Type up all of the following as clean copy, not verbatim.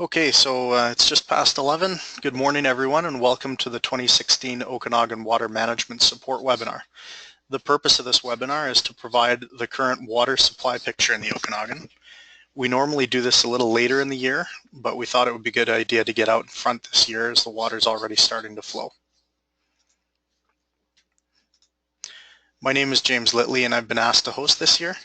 Okay, so it's just past 11. Good morning, everyone, and welcome to the 2016 Okanagan Water Management Support Webinar. The purpose of this webinar is to provide the current water supply picture in the Okanagan. We normally do this a little later in the year, but we thought it would be a good idea to get out in front this year as the water is already starting to flow. My name is James Litley, and I've been asked to host this year.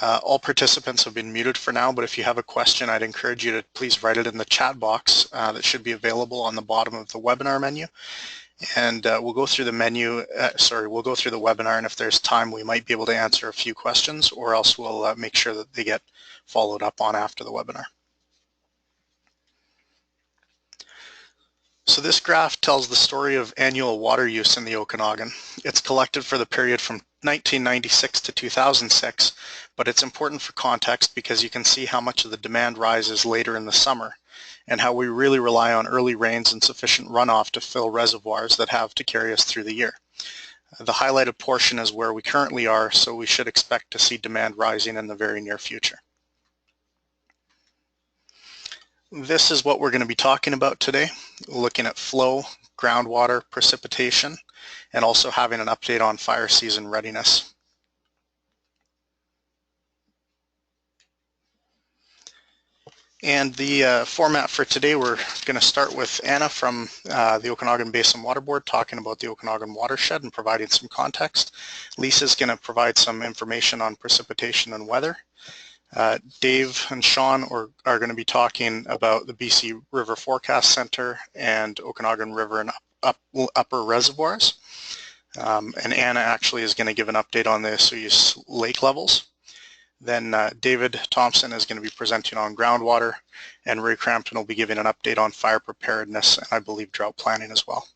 All participants have been muted for now, but if you have a question, I'd encourage you to please write it in the chat box that should be available on the bottom of the webinar menu. And we'll go through the we'll go through the webinar, and if there's time, we might be able to answer a few questions, or else we'll make sure that they get followed up on after the webinar. So this graph tells the story of annual water use in the Okanagan. It's collected for the period from 1996 to 2006, but it's important for context because you can see how much of the demand rises later in the summer and how we really rely on early rains and sufficient runoff to fill reservoirs that have to carry us through the year. The highlighted portion is where we currently are, so we should expect to see demand rising in the very near future. This is what we're going to be talking about today, looking at flow, groundwater, precipitation, and also having an update on fire season readiness. And the format for today, we're going to start with Anna from the Okanagan Basin Water Board talking about the Okanagan watershed and providing some context. Lisa's going to provide some information on precipitation and weather. Dave and Sean are going to be talking about the BC River Forecast Center and Okanagan River and upper reservoirs. And Anna actually is going to give an update on the Osoyoos lake levels. Then David Thompson is going to be presenting on groundwater, and Ray Crampton will be giving an update on fire preparedness and I believe drought planning as well.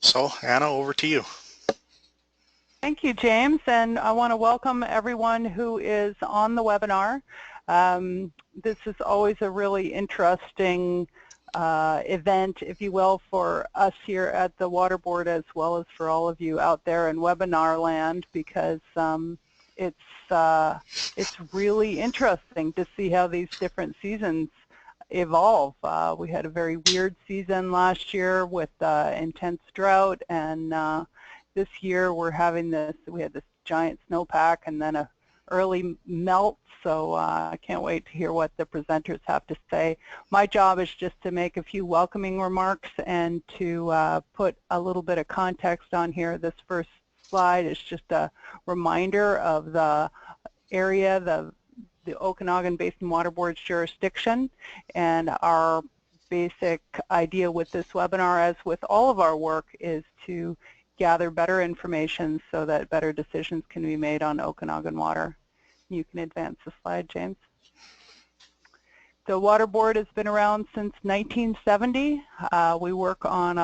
So Anna, over to you. Thank you, James, and I want to welcome everyone who is on the webinar. This is always a really interesting event, if you will, for us here at the Water Board as well as for all of you out there in webinar land, because it's really interesting to see how these different seasons evolve. We had a very weird season last year with intense drought, and this year we had this giant snowpack and then a early melt, so I can't wait to hear what the presenters have to say. My job is just to make a few welcoming remarks and to put a little bit of context on here. This first slide is just a reminder of the area, the Okanagan Basin Water Board's jurisdiction, and our basic idea with this webinar, as with all of our work, is to gather better information so that better decisions can be made on Okanagan water. You can advance the slide, James. The Water Board has been around since 1970. We work on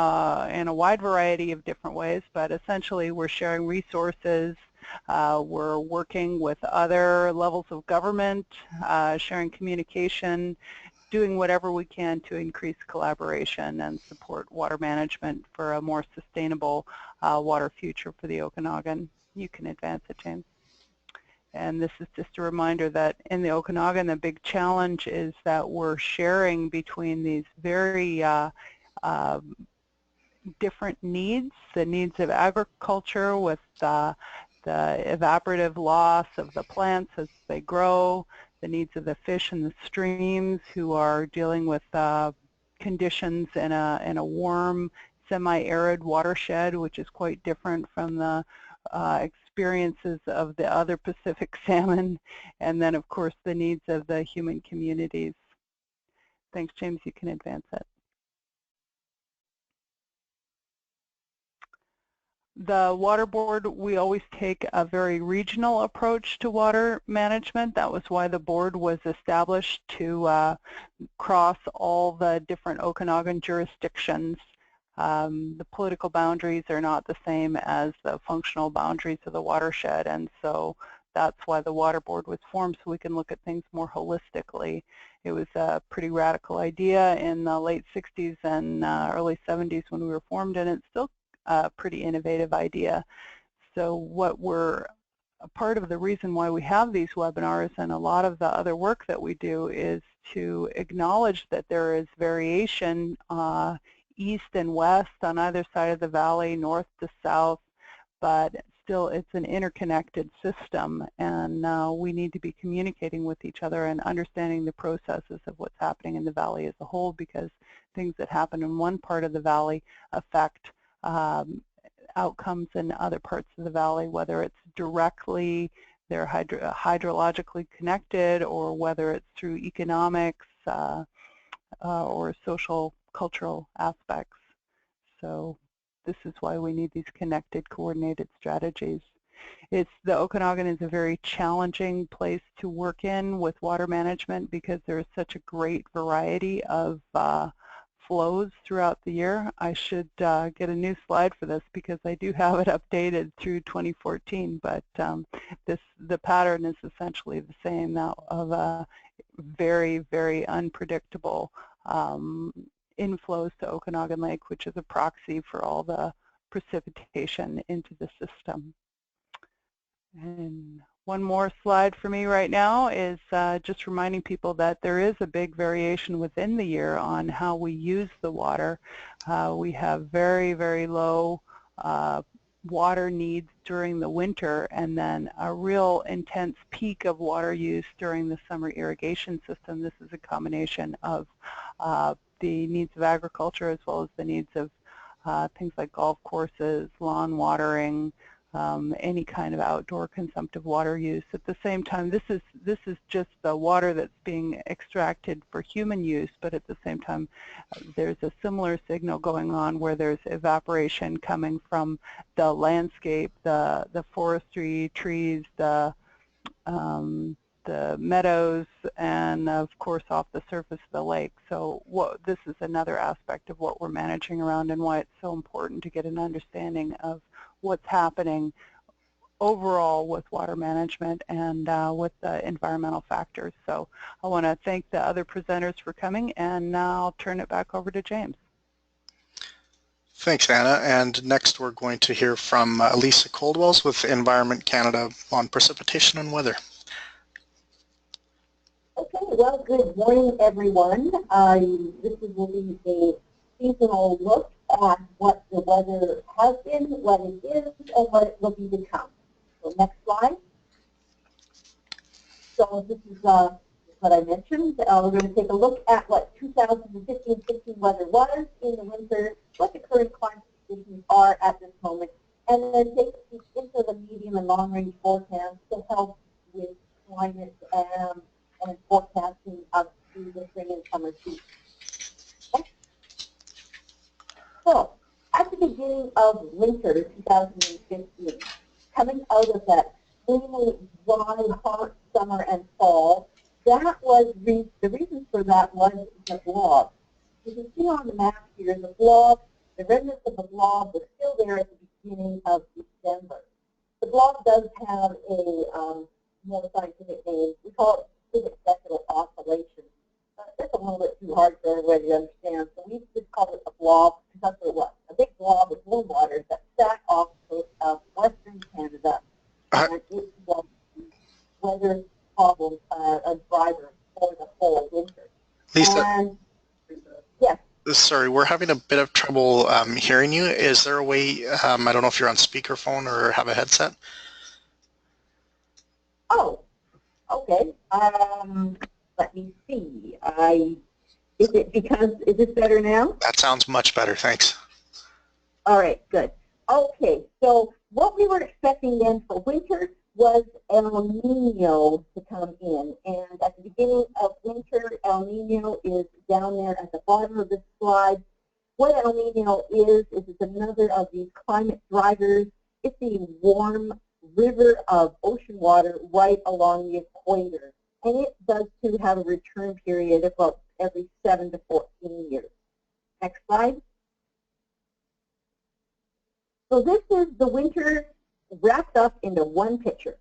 in a wide variety of different ways, but essentially we're sharing resources. We're working with other levels of government, sharing communication, doing whatever we can to increase collaboration and support water management for a more sustainable water future for the Okanagan. You can advance it, James. And this is just a reminder that in the Okanagan, the big challenge is that we're sharing between these very different needs, the needs of agriculture with the evaporative loss of the plants as they grow, the needs of the fish in the streams who are dealing with conditions in a warm, semi-arid watershed, which is quite different from the experiences of the other Pacific salmon, and then of course the needs of the human communities. Thanks, James. You can advance it. The Water Board, we always take a very regional approach to water management. That was why the board was established, to cross all the different Okanagan jurisdictions. The political boundaries are not the same as the functional boundaries of the watershed, and so that's why the Water Board was formed, so we can look at things more holistically. It was a pretty radical idea in the late 60s and early 70s when we were formed, and it's still a pretty innovative idea. So what we're a part of the reason why we have these webinars and a lot of the other work that we do is to acknowledge that there is variation east and west on either side of the valley, north to south, but still it's an interconnected system, and we need to be communicating with each other and understanding the processes of what's happening in the valley as a whole, because things that happen in one part of the valley affect outcomes in other parts of the valley, whether it's directly they're hydrologically connected or whether it's through economics or social cultural aspects. So this is why we need these connected, coordinated strategies. The Okanagan is a very challenging place to work in with water management because there is such a great variety of flows throughout the year. I should get a new slide for this because I do have it updated through 2014, but the pattern is essentially the same, that of a very, very unpredictable inflows to Okanagan Lake, which is a proxy for all the precipitation into the system. And one more slide for me right now is just reminding people that there is a big variation within the year on how we use the water. We have very, very low water needs during the winter, and then a real intense peak of water use during the summer irrigation system. This is a combination of the needs of agriculture as well as the needs of things like golf courses, lawn watering, any kind of outdoor consumptive water use. At the same time, this is just the water that's being extracted for human use, but at the same time there's a similar signal going on where there's evaporation coming from the landscape, the forestry, trees, the meadows, and of course off the surface of the lake. So this is another aspect of what we're managing around and why it's so important to get an understanding of what's happening overall with water management and with the environmental factors. So I want to thank the other presenters for coming, and now I'll turn it back over to James. Thanks, Anna. And next we're going to hear from Lisa Coldwells with Environment Canada on precipitation and weather. Okay, well, good morning, everyone. This will be a seasonal look at what the weather has been, what it is, and what it will be to come. So next slide. So this is what I mentioned. We're going to take a look at what 2015-16 weather was in the winter, what the current climate conditions are at this moment, and then take a peek into the medium and long-range forecast to help with climate and forecasting up through the spring and summer season. Okay. So, at the beginning of winter 2015, coming out of that extremely dry, hot summer and fall, that was the reason for that was the blob. You can see on the map here the blob, the remnants of the blob was still there at the beginning of December. The blob does have a more scientific name. We call it precipic decadal oscillation. That's a little bit too hard for everybody to understand, so we just call it a blob because that's what it was. A big blob of warm water that sat off the coast of western Canada, and it was the weather problem, a driver for the whole winter. Lisa, and, yes. Sorry, we're having a bit of trouble hearing you. Is there a way, I don't know if you're on speakerphone or have a headset? Oh, okay. Let me see. Is this better now? That sounds much better, thanks. All right, good. Okay, so what we were expecting then for winter was El Nino to come in. And at the beginning of winter, El Nino is down there at the bottom of this slide. What El Nino is it's another of these climate drivers. It's a warm river of ocean water right along the equator. And it does too have a return period of about every 7 to 14 years. Next slide. So this is the winter wrapped up into one picture.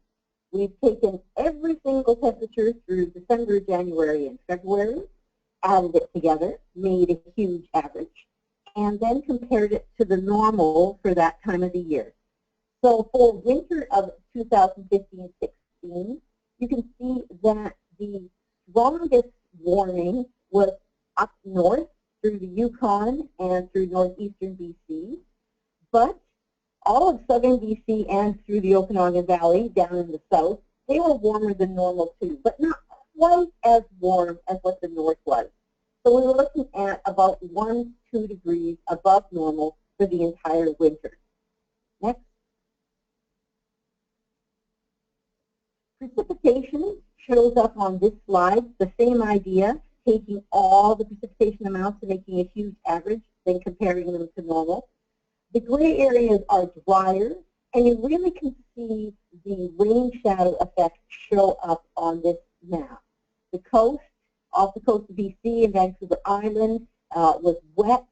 We've taken every single temperature through December, January, and February, added it together, made a huge average, and then compared it to the normal for that time of the year. So for winter of 2015-16, you can see that the strongest warming was up north through the Yukon and through northeastern BC, but all of southern BC and through the Okanagan Valley down in the south, they were warmer than normal too, but not quite as warm as what the north was. So we were looking at about 1 to 2 degrees above normal for the entire winter. Next. Precipitation shows up on this slide, the same idea, taking all the precipitation amounts and making a huge average, then comparing them to normal. The gray areas are drier, and you really can see the rain shadow effect show up on this map. The coast, off the coast of BC and Vancouver Island, was wet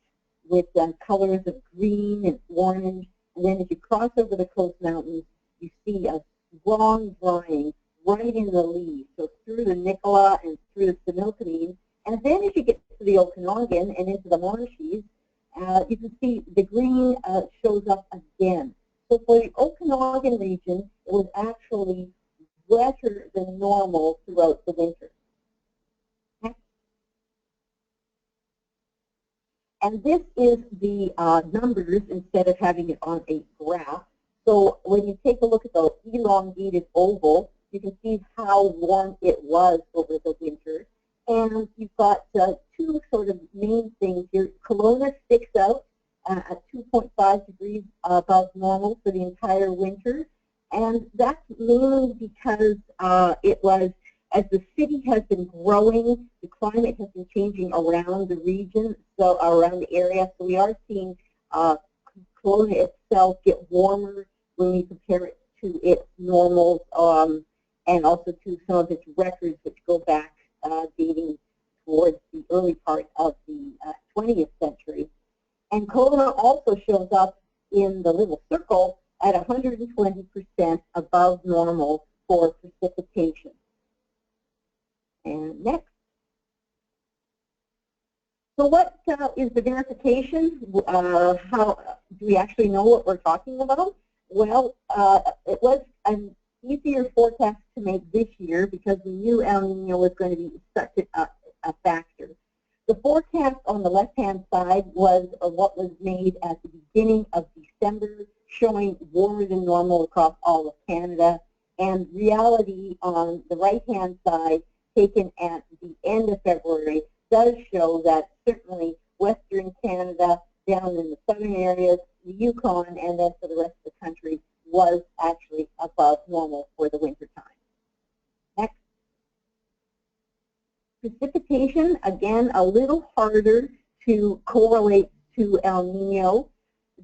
with colors of green and orange. And then as you cross over the coast mountains, you see a long drying right in the leaves, so through the Nicola and through the Similkameen. And then as you get to the Okanagan and into the Monachies, you can see the green shows up again. So for the Okanagan region, it was actually wetter than normal throughout the winter. Next. And this is the numbers instead of having it on a graph. So when you take a look at the elongated oval, you can see how warm it was over the winter. And you've got two sort of main things here. Kelowna sticks out at 2.5 degrees above normal for the entire winter. And that's mainly because it was, as the city has been growing, the climate has been changing around the region, so around the area. So we are seeing Kelowna itself get warmer when we compare it to its normals and also to some of its records, which go back dating towards the early part of the 20th century. And Kelowna also shows up in the little circle at 120% above normal for precipitation. And next. So what is the verification? How do we actually know what we're talking about? Well, it was an easier forecast to make this year because we knew El Nino was going to be such a factor. The forecast on the left-hand side was what was made at the beginning of December, showing warmer than normal across all of Canada, and reality on the right-hand side, taken at the end of February, does show that certainly Western Canada, down in the southern areas, the Yukon, and then for the rest of the country, was actually above normal for the winter time. Next. Precipitation, again, a little harder to correlate to El Nino.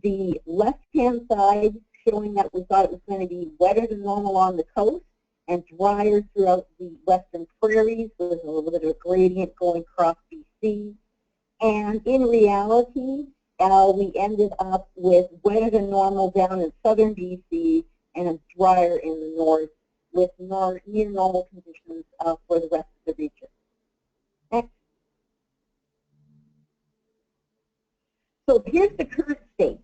The left-hand side showing that we thought it was going to be wetter than normal on the coast and drier throughout the western prairies with a little bit of a gradient going across BC. And in reality, we ended up with wetter than normal down in southern BC and drier in the north with near normal conditions for the rest of the region. Next. So here's the current state.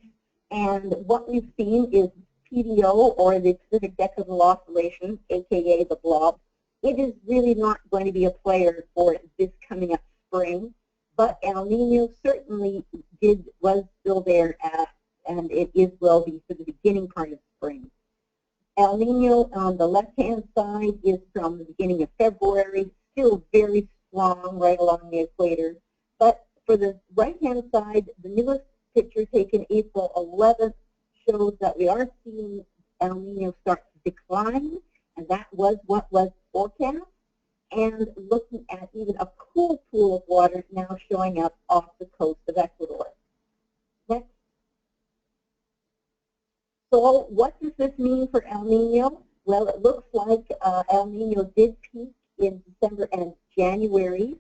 And what we've seen is PDO, or the Pacific Decadal Oscillation, aka the blob. It is really not going to be a player for this coming up spring, but El Nino certainly was still there, and it will be for the beginning part of spring. El Nino on the left-hand side is from the beginning of February, still very strong right along the equator. But for the right-hand side, the newest picture taken April 11th shows that we are seeing El Nino start to decline, and that was what was forecast. And looking at even a cool pool of water now showing up off the coast of Ecuador. Next. So what does this mean for El Nino? Well, it looks like El Nino did peak in December and January.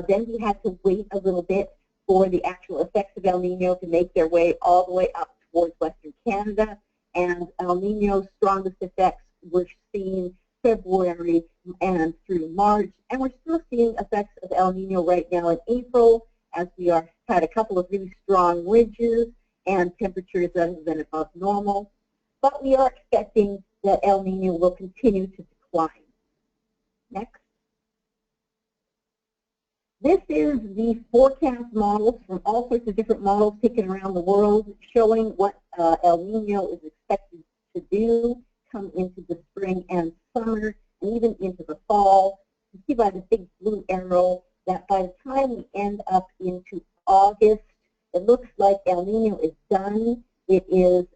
Then we had to wait a little bit for the actual effects of El Nino to make their way all the way up towards Western Canada. And El Nino's strongest effects were seen February and through March, and we're still seeing effects of El Nino right now in April, as we had a couple of really strong ridges and temperatures that have been above normal. But we are expecting that El Nino will continue to decline. Next. This is the forecast models from all sorts of different models taken around the world showing what El Nino is expected to do come into the spring and summer and even into the fall. You see by the big blue arrow that by the time we end up into August, it looks like El Nino is done. It is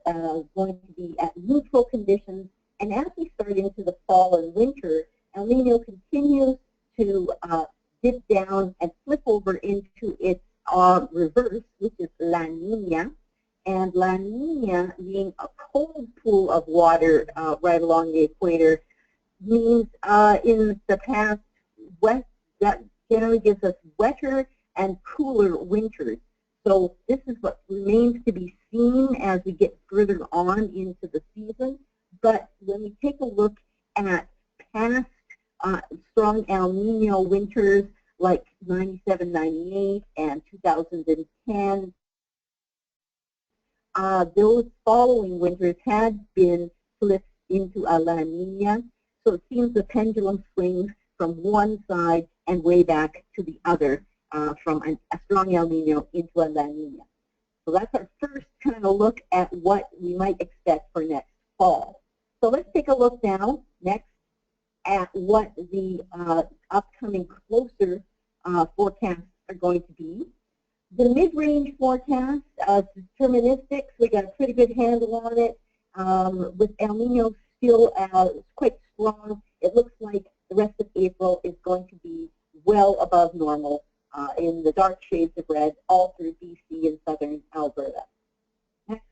going to be at neutral conditions, and as we start into the fall and winter, El Nino continues to dip down and flip over into its reverse, which is La Nina. And La Nina, being a cold pool of water right along the equator, means in the past, that generally gives us wetter and cooler winters. So this is what remains to be seen as we get further on into the season. But when we take a look at past strong El Nino winters like 97, 98, and 2010, those following winters had been flipped into a La Nina. So it seems the pendulum swings from one side and way back to the other, from a strong El Nino into a La Nina. So that's our first kind of look at what we might expect for next fall. So let's take a look now next at what the upcoming closer forecasts are going to be. The mid-range forecast, deterministics, we got a pretty good handle on it. With El Nino still quite strong, it looks like the rest of April is going to be well above normal in the dark shades of red all through BC and southern Alberta. Next.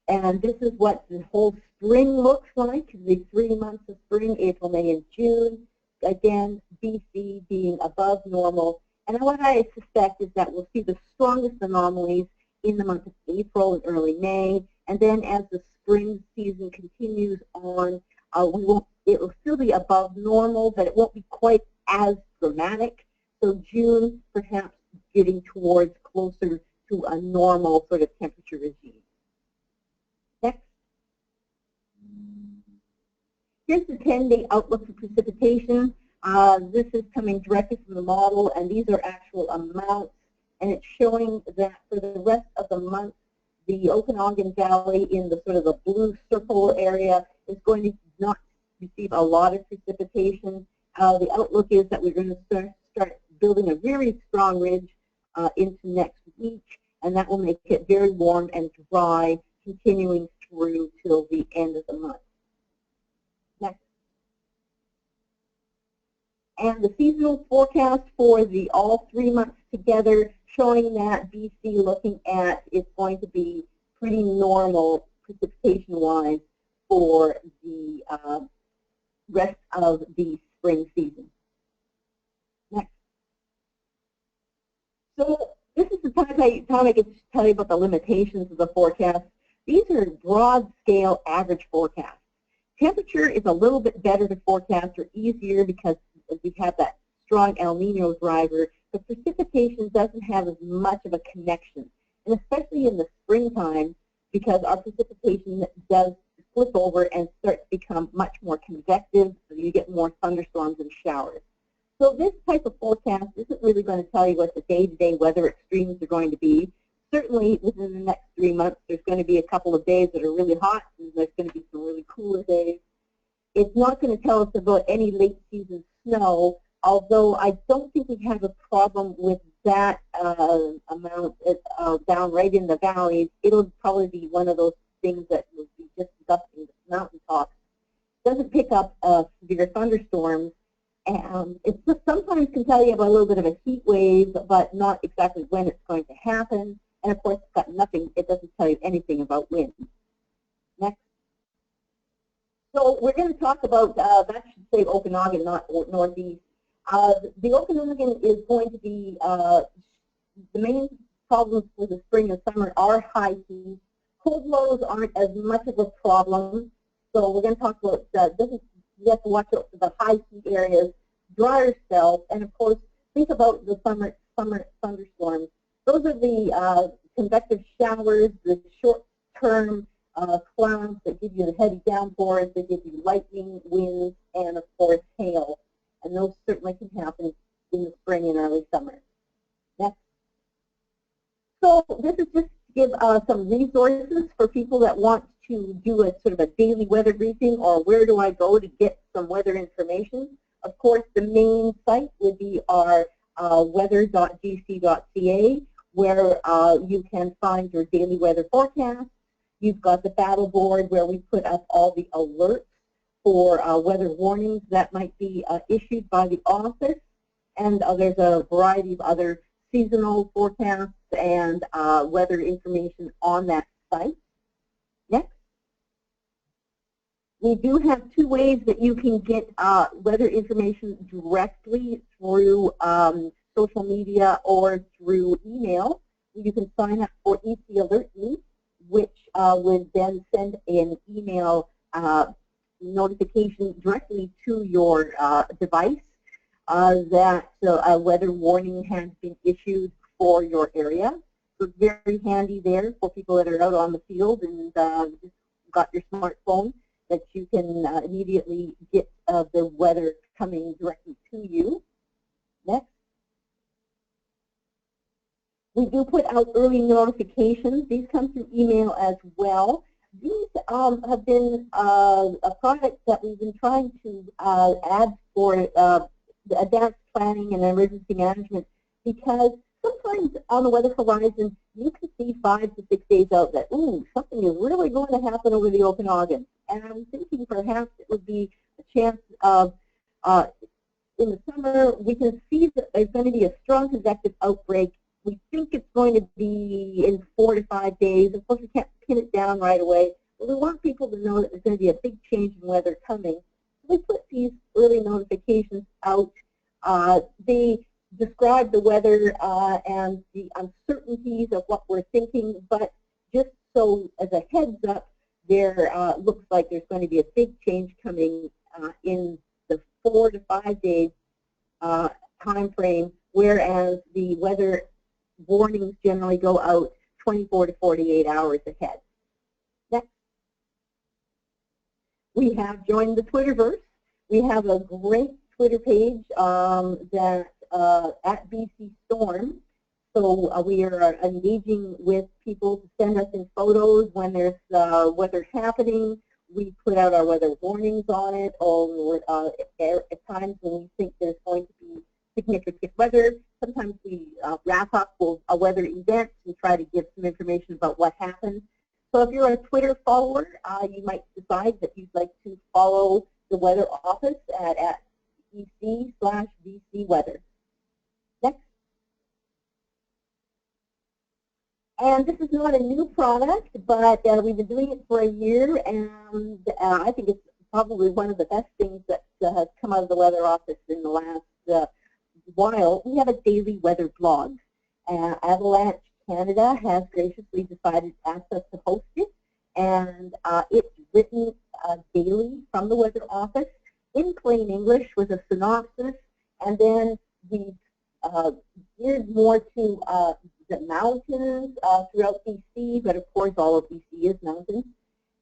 And this is what the whole spring looks like, the 3 months of spring, April, May, and June. Again, BC being above normal. And what I suspect is that we'll see the strongest anomalies in the month of April and early May. And then as the spring season continues on, it will still be above normal, but it won't be quite as dramatic. So June, perhaps getting towards closer to a normal sort of temperature regime. Next. Here's the 10-day outlook for precipitation. This is coming directly from the model, and these are actual amounts. And it's showing that for the rest of the month, the Okanagan Valley in the sort of the blue circle area is going to not receive a lot of precipitation. The outlook is that we're going to start building a very strong ridge into next week, and that will make it very warm and dry, continuing through till the end of the month. Next. And the seasonal forecast for all 3 months together, showing that BC looking at it's going to be pretty normal precipitation-wise for the rest of the spring season. Next. So this is the time I get to tell you about the limitations of the forecast. These are broad-scale average forecasts. Temperature is a little bit better to forecast or easier because we have that strong El Nino driver, but precipitation doesn't have as much of a connection. And especially in the springtime, because our precipitation does flip over and start to become much more convective, so you get more thunderstorms and showers. So this type of forecast isn't really going to tell you what the day-to-day weather extremes are going to be. Certainly within the next 3 months, there's going to be a couple of days that are really hot, and there's going to be some really cooler days. It's not going to tell us about any late season snow, although I don't think we have a problem with that amount down right in the valleys. It'll probably be one of those things that will be just dusting the mountaintops. It doesn't pick up severe thunderstorms. It sometimes can tell you about a little bit of a heat wave, but not exactly when it's going to happen. And of course, it's got nothing. It doesn't tell you anything about wind. Next. So we're going to talk about, that should say Okanagan, not Northeast. The Okanagan is going to be, the main problems for the spring and summer are high heat. Cold lows aren't as much of a problem. So we're going to talk about, you have to watch out for the high heat areas, drier spells, and of course, think about the summer thunderstorms. Those are the convective showers, the short-term clouds that give you the heavy downpours, that give you lightning, winds, and of course hail. And those certainly can happen in the spring and early summer. Next. So this is just to give some resources for people that want to do a sort of a daily weather briefing, or where do I go to get some weather information. Of course, the main site would be our weather.gc.ca, where you can find your daily weather forecast. You've got the battle board where we put up all the alerts for weather warnings that might be issued by the office. And there's a variety of other seasonal forecasts and weather information on that site. Next. We do have two ways that you can get weather information directly through social media or through email. You can sign up for EC Alert Me, which would then send an email notification directly to your device that a weather warning has been issued for your area. So it's very handy there for people that are out on the field and just got your smartphone, that you can immediately get the weather coming directly to you. Next. We do put out early notifications. These come through email as well. These have been a product that we've been trying to add for advanced planning and emergency management, because sometimes on the weather horizon you can see 5 to 6 days out that, ooh, something is really going to happen over the Okanagan. And I'm thinking perhaps it would be a chance of, in the summer, we can see that there's going to be a strong convective outbreak. We think it's going to be in 4 to 5 days. Of course, we can't pin it down right away, but we want people to know that there's going to be a big change in weather coming. So we put these early notifications out. They describe the weather and the uncertainties of what we're thinking, but just so as a heads up, there looks like there's going to be a big change coming in the 4 to 5 days time frame, whereas the weather warnings generally go out 24 to 48 hours ahead. Next. We have joined the Twitterverse. We have a great Twitter page that at BC Storm. So we are engaging with people to send us in photos when there's weather happening. We put out our weather warnings on it, or at times when we think there's going to be significant weather. Sometimes we wrap up a weather event and try to give some information about what happened. So if you're a Twitter follower, you might decide that you'd like to follow the weather office at EC/BC Weather. Next. And this is not a new product, but we've been doing it for a year, and I think it's probably one of the best things that has come out of the weather office in the last while. We have a daily weather blog. Avalanche Canada has graciously decided to ask us to host it, and it's written daily from the weather office in plain English with a synopsis, and then we geared more to the mountains throughout BC, but of course all of BC is mountains.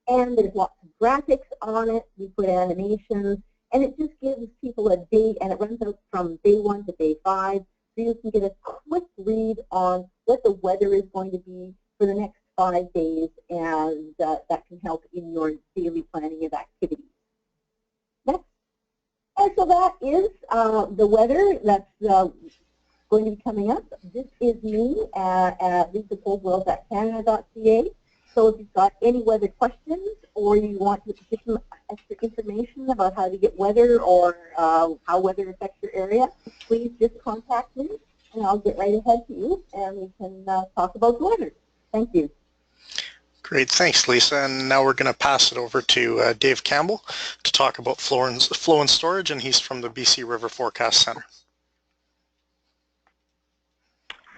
And there's lots of graphics on it. We put animations, and it just gives people a day, and it runs out from day 1 to day 5, so you can get a quick read on what the weather is going to be for the next 5 days, and that can help in your daily planning of activities. Next. And so that is the weather that's going to be coming up. This is me at lisacoldwell.canada.ca. So if you've got any weather questions, or you want to get some extra information about how to get weather, or how weather affects your area, please just contact me, and I'll get right ahead to you, and we can talk about the weather. Thank you. Great, thanks, Lisa. And now we're going to pass it over to Dave Campbell to talk about flow and storage, and he's from the BC River Forecast Center.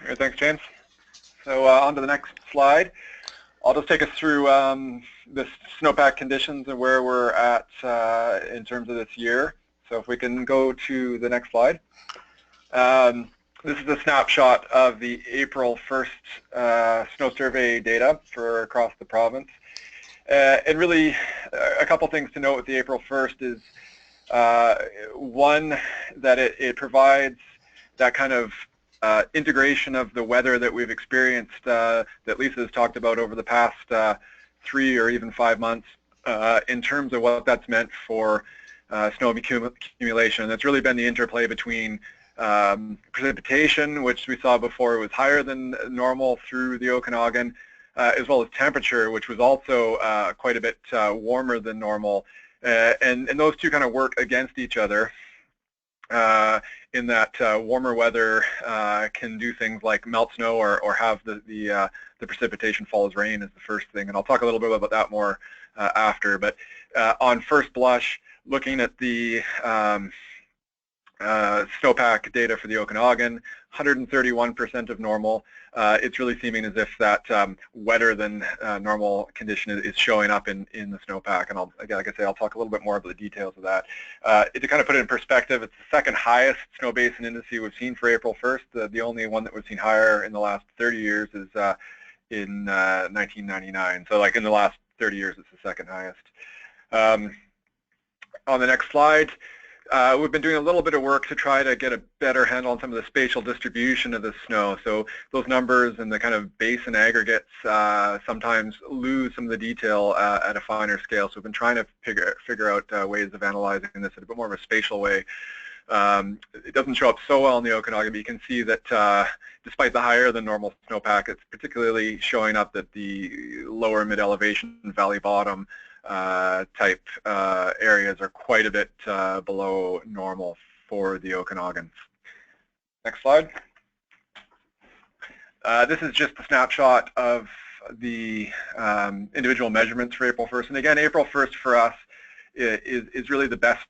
All right, thanks, James. So on to the next slide. I'll just take us through the snowpack conditions and where we're at in terms of this year. So if we can go to the next slide. This is a snapshot of the April 1st snow survey data for across the province. And really, a couple things to note with the April 1st is, one, that it provides that kind of integration of the weather that we've experienced, that Lisa has talked about over the past 3 or even 5 months, in terms of what that's meant for snow accumulation. That's really been the interplay between precipitation, which we saw before was higher than normal through the Okanagan, as well as temperature, which was also quite a bit warmer than normal. And those two kind of work against each other, in that warmer weather can do things like melt snow or have the precipitation fall as rain is the first thing. And I'll talk a little bit about that more after. But on first blush, looking at the snowpack data for the Okanagan, 131% of normal. It's really seeming as if that wetter than normal condition is showing up in the snowpack, and again, like I say, I'll talk a little bit more about the details of that. To kind of put it in perspective, it's the second highest snow basin indice we've seen for April 1st. The only one that we've seen higher in the last 30 years is in 1999. So like in the last 30 years, it's the second highest. On the next slide, we've been doing a little bit of work to try to get a better handle on some of the spatial distribution of the snow. So those numbers and the kind of basin aggregates sometimes lose some of the detail at a finer scale. So we've been trying to figure out ways of analyzing this in a bit more of a spatial way. It doesn't show up so well in the Okanagan, but you can see that despite the higher than normal snowpack, it's particularly showing up that the lower mid-elevation valley bottom type areas are quite a bit below normal for the Okanagan. Next slide. This is just a snapshot of the individual measurements for April 1st. And again, April 1st for us is really the best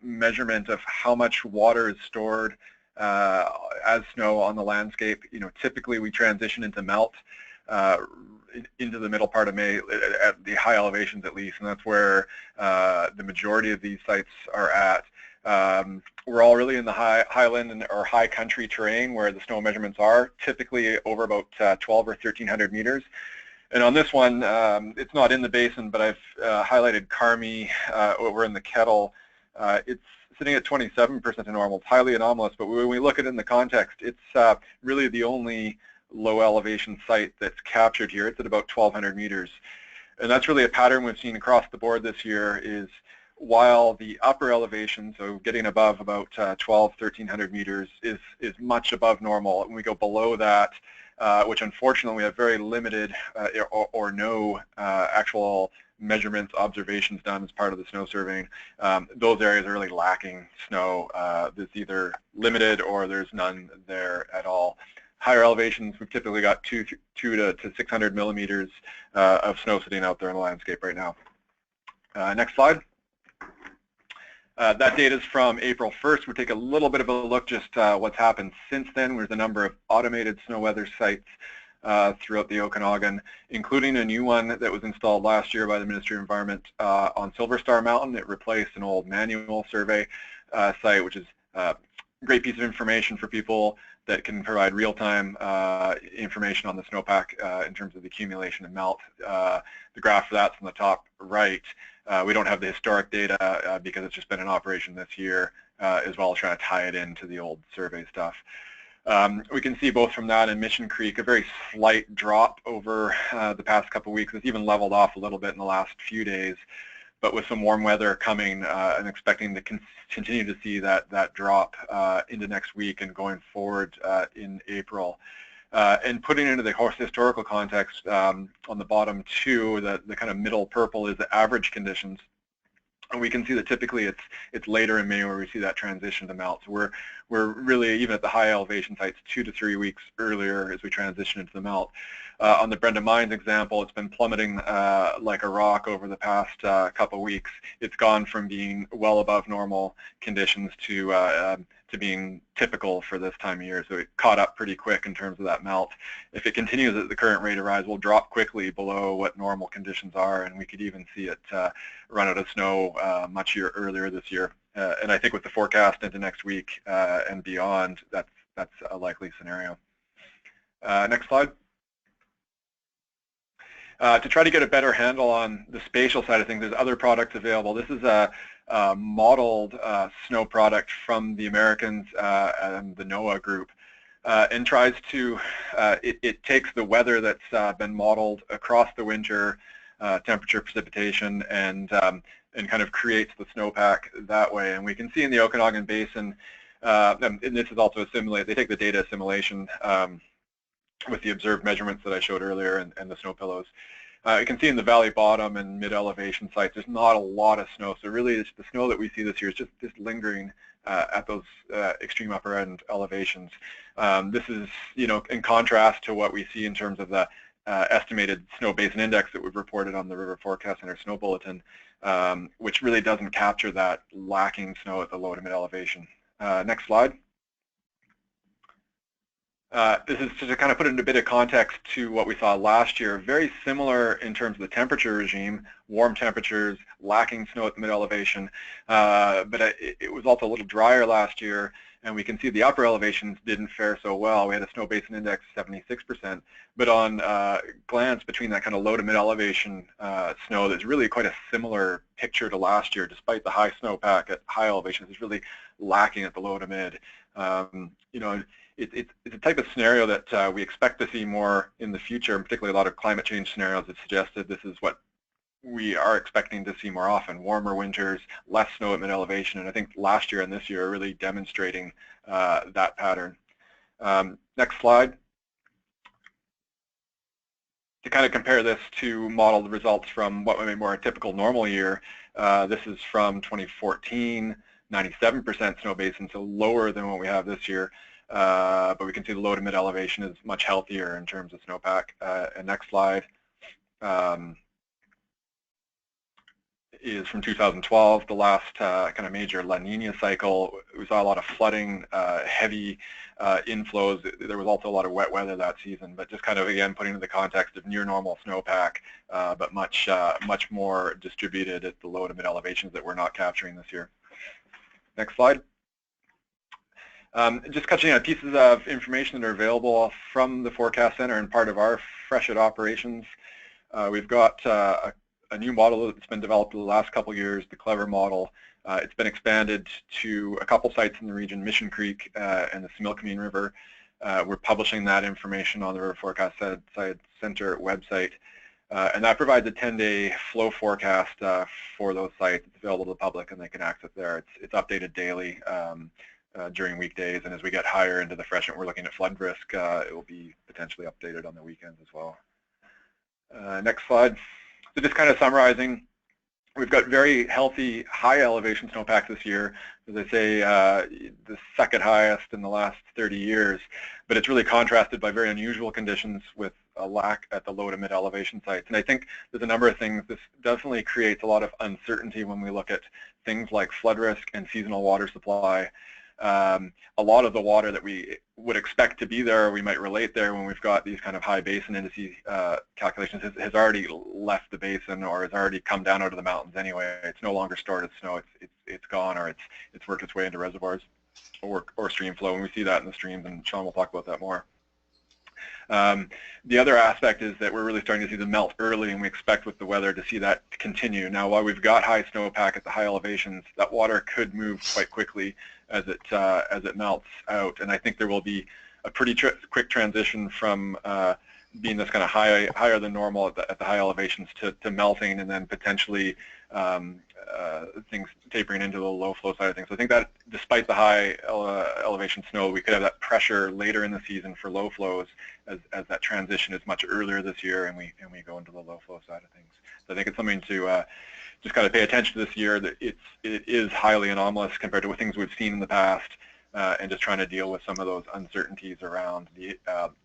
measurement of how much water is stored as snow on the landscape. You know, typically we transition into melt into the middle part of May at the high elevations at least, and that's where the majority of these sites are at. We're all really in the highland or high country terrain where the snow measurements are, typically over about 12 or 1,300 meters. And on this one, it's not in the basin, but I've highlighted Carmi over in the Kettle. It's sitting at 27% of normal. It's highly anomalous, but when we look at it in the context, it's really the only low elevation site that's captured here. It's at about 1,200 meters. And that's really a pattern we've seen across the board this year is while the upper elevation, so getting above about 1,300 meters is much above normal. When we go below that, which unfortunately we have very limited or no actual measurements, observations done as part of the snow surveying, those areas are really lacking snow. There's either limited or there's none there at all. Higher elevations, we've typically got 200 to 600 millimeters of snow sitting out there in the landscape right now. Next slide. That data is from April 1st. We'll take a little bit of a look just what's happened since then. There's a number of automated snow weather sites throughout the Okanagan, including a new one that was installed last year by the Ministry of Environment on Silver Star Mountain. It replaced an old manual survey site, which is a great piece of information for people that can provide real-time information on the snowpack in terms of the accumulation and melt. The graph for that's on the top right. We don't have the historic data because it's just been in operation this year, as well as trying to tie it into the old survey stuff. We can see both from that and Mission Creek a very slight drop over the past couple of weeks. It's even leveled off a little bit in the last few days. But with some warm weather coming and expecting to continue to see that drop into next week and going forward in April. And putting into the historical context on the bottom two, the kind of middle purple is the average conditions. And we can see that typically it's later in May where we see that transition to melt. So we're really, even at the high elevation sites, 2 to 3 weeks earlier as we transition into the melt. On the Brenda Mines example, it's been plummeting like a rock over the past couple weeks. It's gone from being well above normal conditions to being typical for this time of year. So it caught up pretty quick in terms of that melt. If it continues at the current rate of rise, we'll drop quickly below what normal conditions are, and we could even see it run out of snow much earlier this year. And I think with the forecast into next week and beyond, that's a likely scenario. Next slide. To try to get a better handle on the spatial side of things, there's other products available. This is a modeled snow product from the Americans and the NOAA group, and tries to, it takes the weather that's been modeled across the winter, temperature, precipitation, and kind of creates the snowpack that way. And we can see in the Okanagan Basin, and this is also a simulate, they take the data assimilation with the observed measurements that I showed earlier and the snow pillows. You can see in the valley bottom and mid-elevation sites, there's not a lot of snow. So really, the snow that we see this year is just lingering at those extreme upper end elevations. This is, in contrast to what we see in terms of the estimated snow basin index that we've reported on the River Forecast Center Snow Bulletin, which really doesn't capture that lacking snow at the low to mid elevation. Next slide. This is to kind of put it in a bit of context to what we saw last year. Very similar in terms of the temperature regime, warm temperatures, lacking snow at the mid-elevation, but it was also a little drier last year, and we can see the upper elevations didn't fare so well. We had a snow basin index of 76%, but on glance between that kind of low to mid-elevation snow, there's really quite a similar picture to last year. Despite the high snowpack at high elevations, it's really lacking at the low to mid. It's a type of scenario that we expect to see more in the future, and particularly a lot of climate change scenarios that suggested this is what we are expecting to see more often: warmer winters, less snow at mid-elevation, and I think last year and this year are really demonstrating that pattern. Next slide. To kind of compare this to modeled results from what would be more a typical normal year, this is from 2014, 97% snow basin, so lower than what we have this year. But we can see the low to mid elevation is much healthier in terms of snowpack. And next slide is from 2012, the last kind of major La Nina cycle. We saw a lot of flooding, heavy inflows. There was also a lot of wet weather that season, but just kind of, again, putting into the context of near normal snowpack, but much more distributed at the low to mid elevations that we're not capturing this year. Next slide. Just touching on pieces of information that are available from the Forecast Center and part of our Freshet operations. We've got a new model that's been developed in the last couple of years, the Clever model. It's been expanded to a couple sites in the region, Mission Creek and the Similkameen River. We're publishing that information on the River Forecast Center website. And that provides a 10-day flow forecast for those sites. It's available to the public and they can access it there. It's updated daily during weekdays, and as we get higher into the freshet, we're looking at flood risk. It will be potentially updated on the weekends as well. Next slide. So just kind of summarizing, we've got very healthy high elevation snowpack this year. As I say, the second highest in the last 30 years, but it's really contrasted by very unusual conditions with a lack at the low to mid elevation sites. And I think there's a number of things. This definitely creates a lot of uncertainty when we look at things like flood risk and seasonal water supply. A lot of the water that we would expect to be there, we might relate there when we've got these kind of high basin indices calculations, has already left the basin or has already come down out of the mountains anyway. It's no longer stored as snow. It's gone, or it's worked its way into reservoirs or stream flow, and we see that in the streams, and Sean will talk about that more. The other aspect is that we're really starting to see the melt early, and we expect with the weather to see that continue. Now, while we've got high snowpack at the high elevations, that water could move quite quickly as it melts out, and I think there will be a pretty quick transition from being this kind of higher than normal at the high elevations to melting, and then potentially things tapering into the low flow side of things. So I think that despite the high elevation snow, we could have that pressure later in the season for low flows as that transition is much earlier this year, and we go into the low flow side of things. So I think it's something to just kind of pay attention to this year, that it is highly anomalous compared to what things we've seen in the past, and just trying to deal with some of those uncertainties around the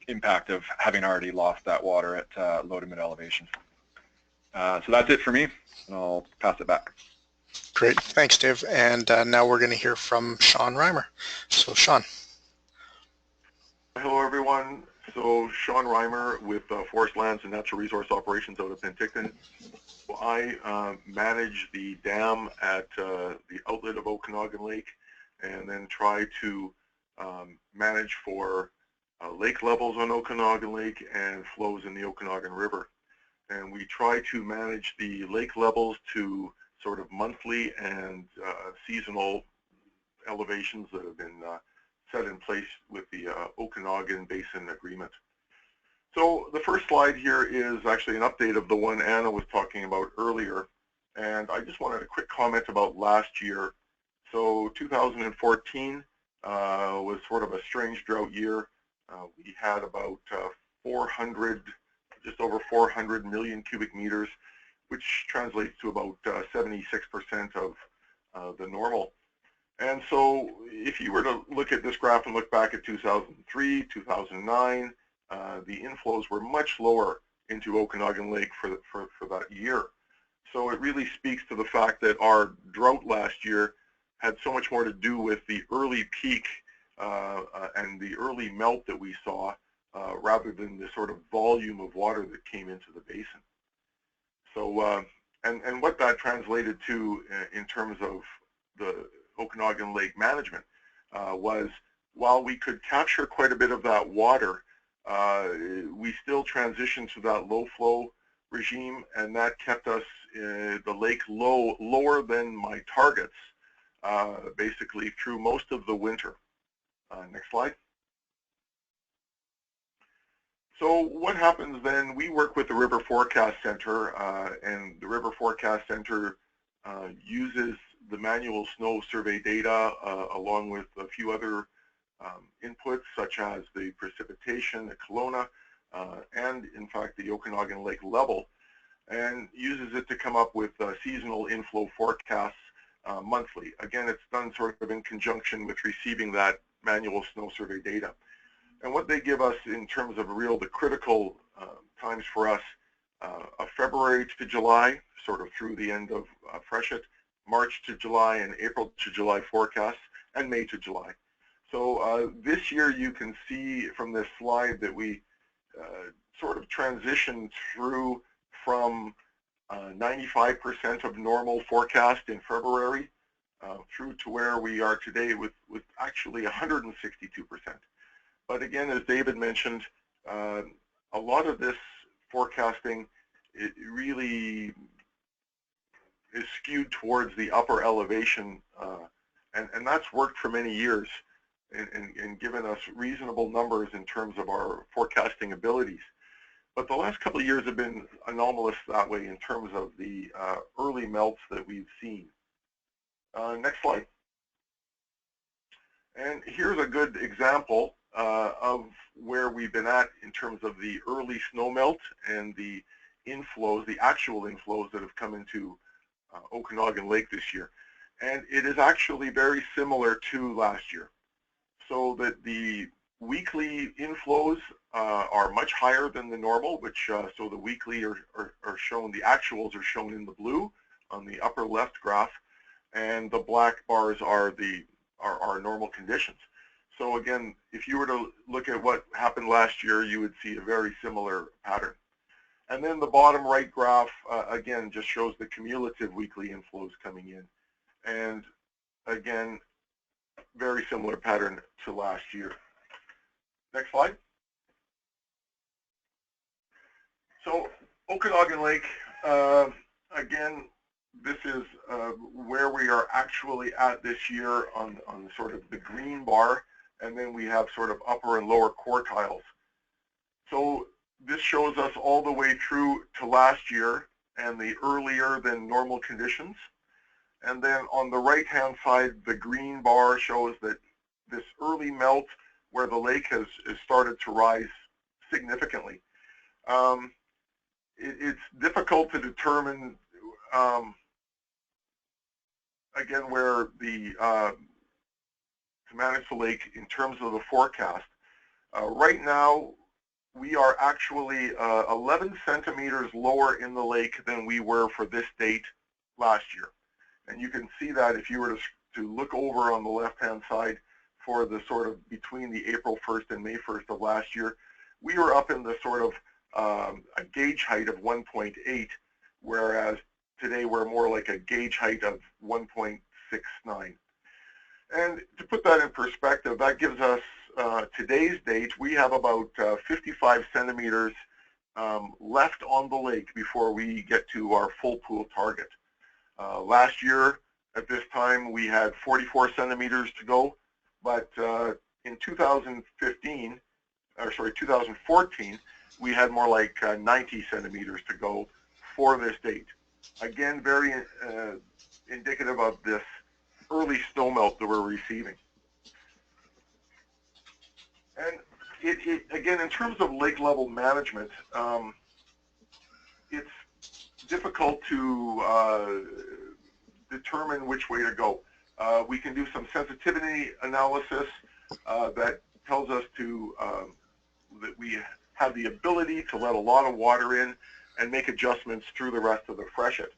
impact of having already lost that water at low to mid elevation. So that's it for me, and I'll pass it back. Great, thanks, Dave. And now we're going to hear from Sean Reimer. So, Sean. Hello, everyone. So, Sean Reimer with Forest Lands and Natural Resource Operations out of Penticton. Well, I manage the dam at the outlet of Okanagan Lake, and then try to manage for lake levels on Okanagan Lake and flows in the Okanagan River. and we try to manage the lake levels to sort of monthly and seasonal elevations that have been set in place with the Okanagan Basin Agreement. So the first slide here is actually an update of the one Anna was talking about earlier, and I just wanted a quick comment about last year. So 2014 was sort of a strange drought year. We had about 400, just over 400 million cubic meters, which translates to about 76% of the normal. And so if you were to look at this graph and look back at 2003, 2009, the inflows were much lower into Okanagan Lake for that year. So it really speaks to the fact that our drought last year had so much more to do with the early peak and the early melt that we saw rather than the sort of volume of water that came into the basin. So, and what that translated to in terms of the Okanagan Lake management was, while we could capture quite a bit of that water, we still transitioned to that low flow regime, and that kept us the lake lower than my targets basically through most of the winter. Next slide. So what happens then? We work with the River Forecast Center, and the River Forecast Center uses the manual snow survey data along with a few other inputs such as the precipitation, the Kelowna, and in fact the Okanagan Lake level, and uses it to come up with seasonal inflow forecasts monthly. Again, it's done sort of in conjunction with receiving that manual snow survey data. And what they give us in terms of the critical times for us, February to July, sort of through the end of freshet, March to July, and April to July forecasts, and May to July. So this year you can see from this slide that we sort of transitioned through from 95% of normal forecast in February through to where we are today with actually 162%. But again, as David mentioned, a lot of this forecasting, it really is skewed towards the upper elevation, and that's worked for many years and given us reasonable numbers in terms of our forecasting abilities. But the last couple of years have been anomalous that way in terms of the early melts that we've seen. Next slide. And here's a good example of where we've been at in terms of the early snow melt and the inflows, the actual inflows that have come into Okanagan Lake this year. And it is actually very similar to last year. So that the weekly inflows are much higher than the normal, which so the weekly are shown, the actuals are shown in the blue on the upper left graph, and the black bars are our normal conditions. So again, if you were to look at what happened last year, you would see a very similar pattern. And then the bottom right graph, again, just shows the cumulative weekly inflows coming in. And again, very similar pattern to last year. Next slide. So Okanagan Lake, again, this is where we are actually at this year on sort of the green bar, and then we have sort of upper and lower quartiles. So this shows us all the way through to last year and the earlier than normal conditions. And then on the right-hand side, the green bar shows that this early melt where the lake has started to rise significantly. It's difficult to determine, again, where to manage the lake in terms of the forecast. Right now, we are actually 11 centimeters lower in the lake than we were for this date last year. And you can see that if you were to look over on the left-hand side for the sort of between the April 1st and May 1st of last year, we were up in the sort of a gauge height of 1.8, whereas today we're more like a gauge height of 1.69. And to put that in perspective, that gives us today's date, we have about 55 centimeters left on the lake before we get to our full pool target. Last year at this time we had 44 centimeters to go, but in 2014, we had more like 90 centimeters to go for this date. Again, very indicative of this early snowmelt that we're receiving. And again, in terms of lake level management, it's difficult to determine which way to go. We can do some sensitivity analysis that tells us that we have the ability to let a lot of water in and make adjustments through the rest of the freshet.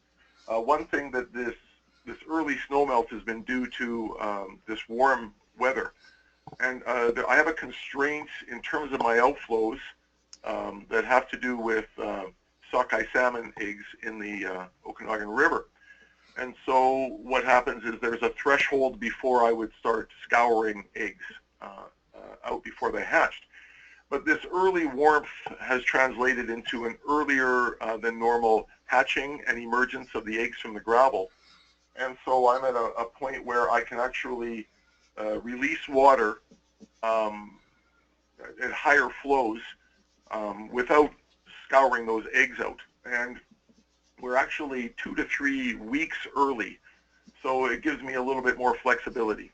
One thing that this early snowmelt has been due to this warm weather. And I have a constraint in terms of my outflows that have to do with sockeye salmon eggs in the Okanagan River. And so what happens is there's a threshold before I would start scouring eggs out before they hatched. But this early warmth has translated into an earlier than normal hatching and emergence of the eggs from the gravel. And so I'm at a point where I can actually release water at higher flows without scouring those eggs out. And we're actually 2 to 3 weeks early, so it gives me a little bit more flexibility.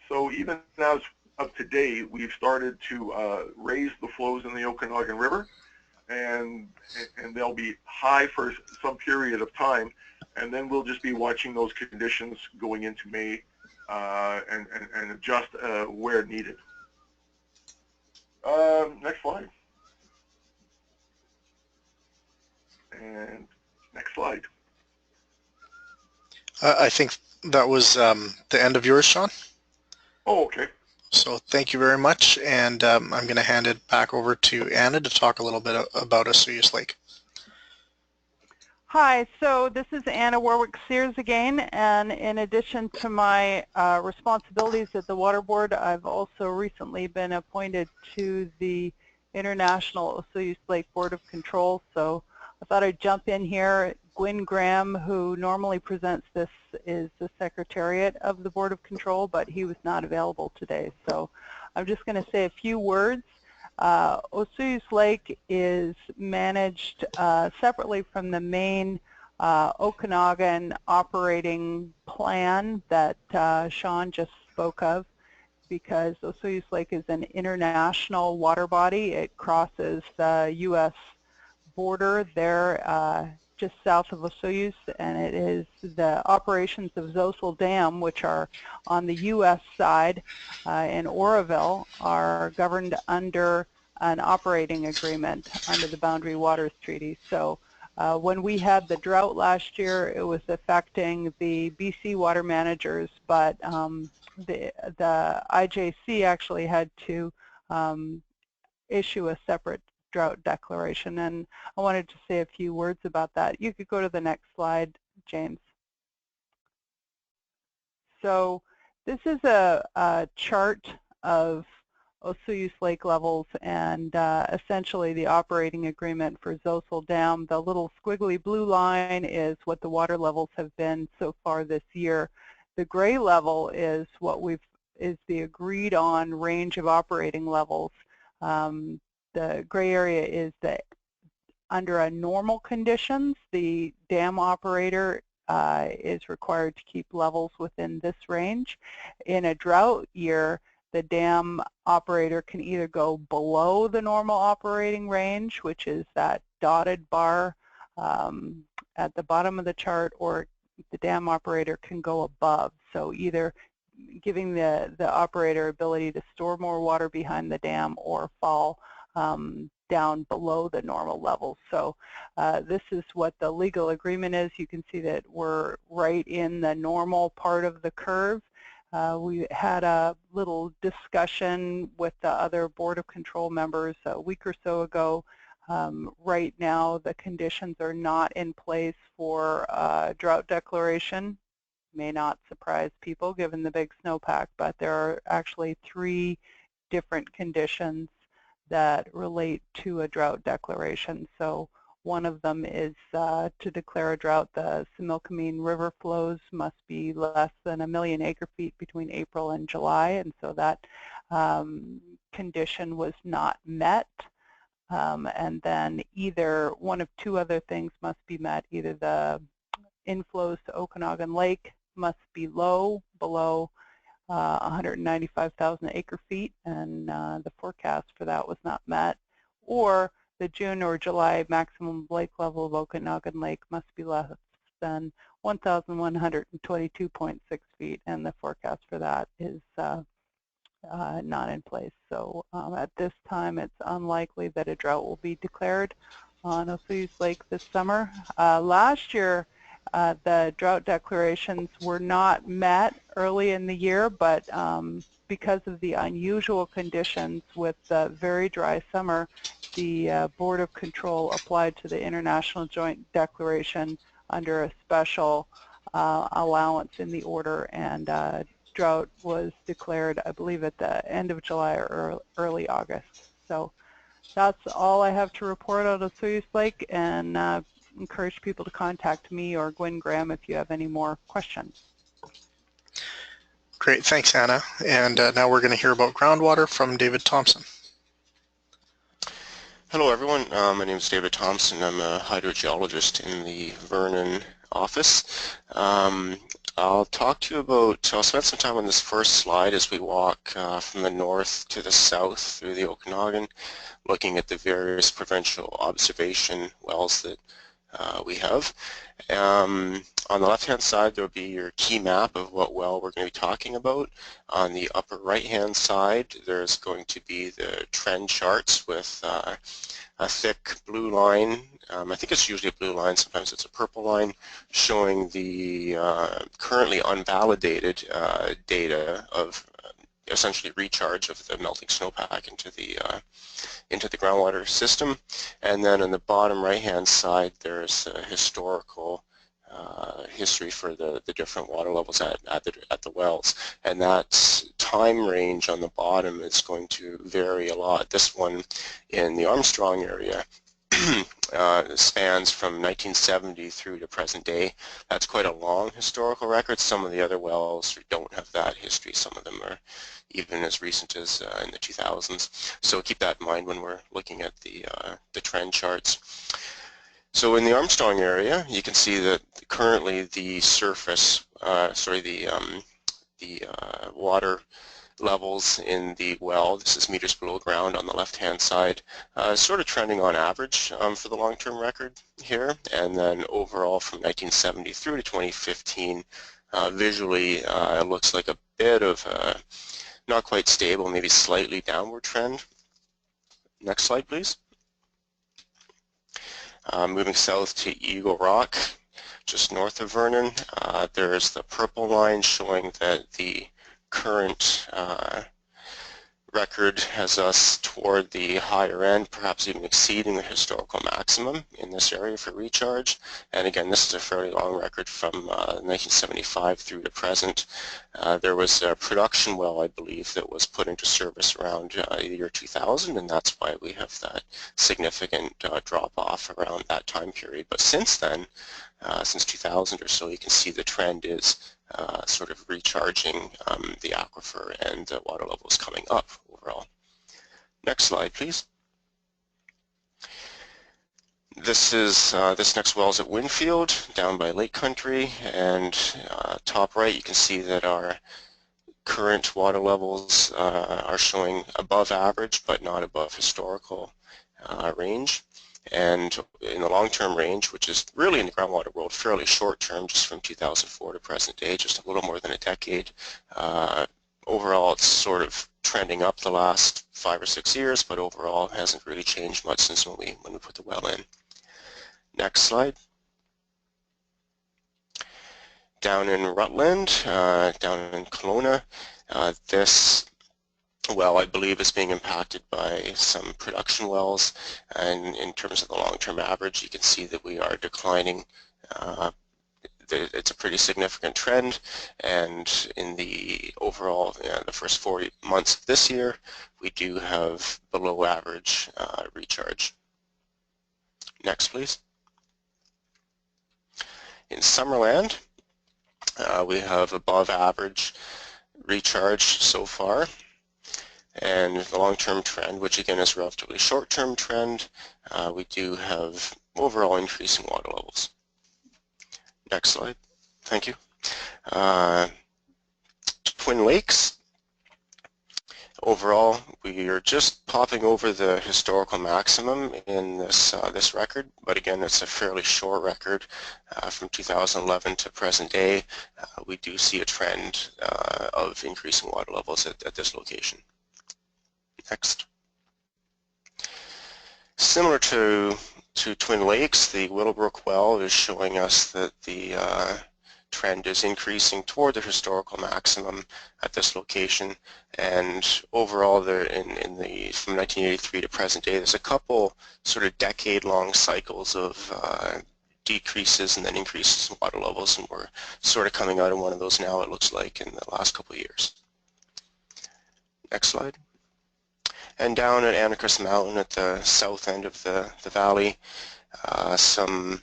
So even as of today, we've started to raise the flows in the Okanagan River, and they'll be high for some period of time, and then we'll just be watching those conditions going into May and adjust where needed. Next slide. And next slide. I think that was the end of yours, Sean. Oh, okay. So thank you very much, and I'm going to hand it back over to Anna to talk a little bit about Osoyoos Lake. Hi, so this is Anna Warwick-Sears again, and in addition to my responsibilities at the Water Board, I've also recently been appointed to the International Osoyoos Lake Board of Control, so I thought I'd jump in here. Gwyn Graham, who normally presents this, is the Secretariat of the Board of Control, but he was not available today, so I'm just going to say a few words. Osoyoos Lake is managed separately from the main Okanagan operating plan that Sean just spoke of, because Osoyoos Lake is an international water body. It crosses the U.S. border there just south of Osoyoos, and it is the operations of Zosel Dam, which are on the U.S. side in Oroville, are governed under an operating agreement under the Boundary Waters Treaty. So when we had the drought last year, it was affecting the BC water managers, but the IJC actually had to issue a separate drought declaration, and I wanted to say a few words about that. You could go to the next slide, James. So this is a chart of Osoyoos Lake levels and essentially the operating agreement for Zosel Dam. The little squiggly blue line is what the water levels have been so far this year. The gray level is what is the agreed on range of operating levels. The gray area is that under a normal conditions, the dam operator is required to keep levels within this range. In a drought year, the dam operator can either go below the normal operating range, which is that dotted bar at the bottom of the chart, or the dam operator can go above. So either giving the operator ability to store more water behind the dam or fall down below the normal level. So this is what the legal agreement is. You can see that we're right in the normal part of the curve. We had a little discussion with the other Board of Control members a week or so ago. Right now, the conditions are not in place for drought declaration. May not surprise people given the big snowpack, but there are actually 3 different conditions that relate to a drought declaration. So one of them is to declare a drought, the Similkameen River flows must be less than 1 million acre-feet between April and July, and so that condition was not met. And then either one of two other things must be met. Either the inflows to Okanagan Lake must be low, below 195,000 acre-feet, and the forecast for that was not met, or the June or July maximum lake level of Okanagan Lake must be less than 1,122.6 feet, and the forecast for that is not in place. So at this time, it's unlikely that a drought will be declared on Osoyoos Lake this summer. Last year, the drought declarations were not met early in the year, but because of the unusual conditions with the very dry summer, the Board of Control applied to the International Joint Declaration under a special allowance in the order, and drought was declared, I believe, at the end of July or early August. So that's all I have to report out of Osoyoos Lake, and encourage people to contact me or Gwen Graham if you have any more questions. Great, thanks, Anna. And now we're going to hear about groundwater from David Thompson. Hello, everyone. My name is David Thompson. I'm a hydrogeologist in the Vernon office. I'll talk to you about, I'll spend some time on this first slide as we walk from the north to the south through the Okanagan, looking at the various provincial observation wells that we have. On the left-hand side, there will be your key map of what well we're going to be talking about. On the upper right-hand side, there's going to be the trend charts with a thick blue line. I think it's usually a blue line, sometimes it's a purple line, showing the currently unvalidated data of essentially recharge of the melting snowpack into the groundwater system. And then on the bottom right-hand side, there's a historical history for the different water levels at the wells. And that time range on the bottom is going to vary a lot. This one in the Armstrong area spans from 1970 through to present day. That's quite a long historical record. Some of the other wells don't have that history. Some of them are even as recent as in the 2000s. So keep that in mind when we're looking at the trend charts. So in the Armstrong area, you can see that currently the surface, water levels in the well, this is meters below ground on the left-hand side, sort of trending on average for the long-term record here. And then overall from 1970 through to 2015, visually it looks like a bit of a not quite stable, maybe slightly downward trend. Next slide, please. Moving south to Eagle Rock, just north of Vernon, there's the purple line showing that the current record has us toward the higher end, perhaps even exceeding the historical maximum in this area for recharge. And again, this is a fairly long record from 1975 through to present. There was a production well, I believe, that was put into service around the year 2000, and that's why we have that significant drop-off around that time period. But since then, since 2000 or so, you can see the trend is sort of recharging the aquifer, and the water level is coming up overall. Next slide, please. This is this next well is at Winfield, down by Lake Country, and top right you can see that our current water levels are showing above average, but not above historical range. And in the long-term range, which is really in the groundwater world fairly short-term, just from 2004 to present day, just a little more than a decade, overall it's sort of trending up the last 5 or 6 years, but overall it hasn't really changed much since when we put the well in. Next slide. Down in Rutland, down in Kelowna, this well, I believe, is being impacted by some production wells, and in terms of the long-term average, you can see that we are declining it's a pretty significant trend, and in the overall, the first 4 months of this year, we do have below average recharge. Next, please. In Summerland, we have above average recharge so far, and the long-term trend, which again is a relatively short-term trend, we do have overall increasing water levels. Next slide. Thank you. Twin Lakes. Overall, we are just popping over the historical maximum in this record, but again, it's a fairly short record from 2011 to present day. We do see a trend of increasing water levels at this location. Next. Similar to Twin Lakes, the Willowbrook well is showing us that the trend is increasing toward the historical maximum at this location, and overall there from 1983 to present day, there's a couple sort of decade-long cycles of decreases and then increases in water levels, and we're sort of coming out of one of those now, it looks like, in the last couple of years. Next slide. And down at Anacrus Mountain at the south end of the valley, some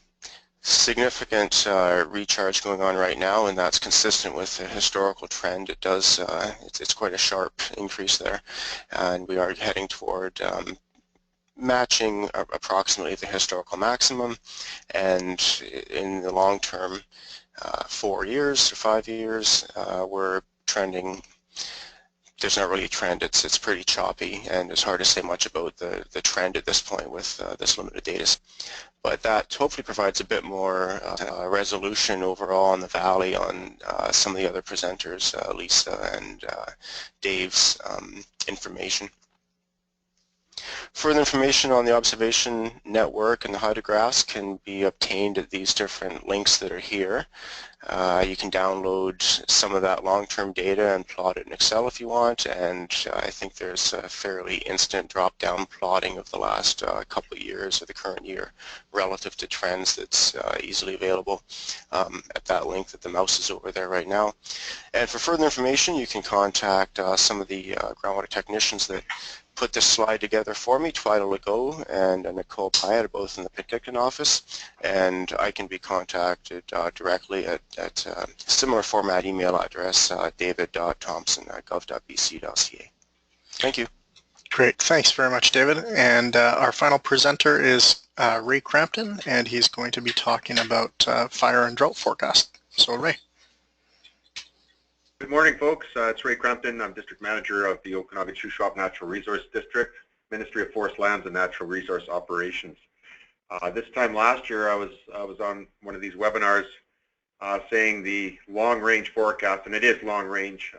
significant recharge going on right now, and that's consistent with the historical trend. It does, it's quite a sharp increase there, and we are heading toward matching approximately the historical maximum, and in the long term, 4 years or 5 years, we're trending. There's not really a trend, it's pretty choppy, and it's hard to say much about the trend at this point with this limited data. But that hopefully provides a bit more resolution overall in the valley on some of the other presenters, Lisa and Dave's information. Further information on the observation network and the hydrographs can be obtained at these different links that are here. You can download some of that long-term data and plot it in Excel if you want, and I think there's a fairly instant drop-down plotting of the last couple of years or the current year relative to trends that's easily available at that link that the mouse is over there right now. And for further information, you can contact some of the groundwater technicians that put this slide together for me, Twyla Legault and Nicole Pyatt, both in the Penticton office, and I can be contacted directly at a similar format email address, david.thompson@gov.bc.ca. Thank you. Great, thanks very much, David. And our final presenter is Ray Crampton, and he's going to be talking about fire and drought forecast. So Ray. Good morning, folks. It's Ray Crampton. I'm District Manager of the Okanagan Shuswap Natural Resource District, Ministry of Forest Lands and Natural Resource Operations. This time last year, I was on one of these webinars saying the long-range forecast, and it is long-range.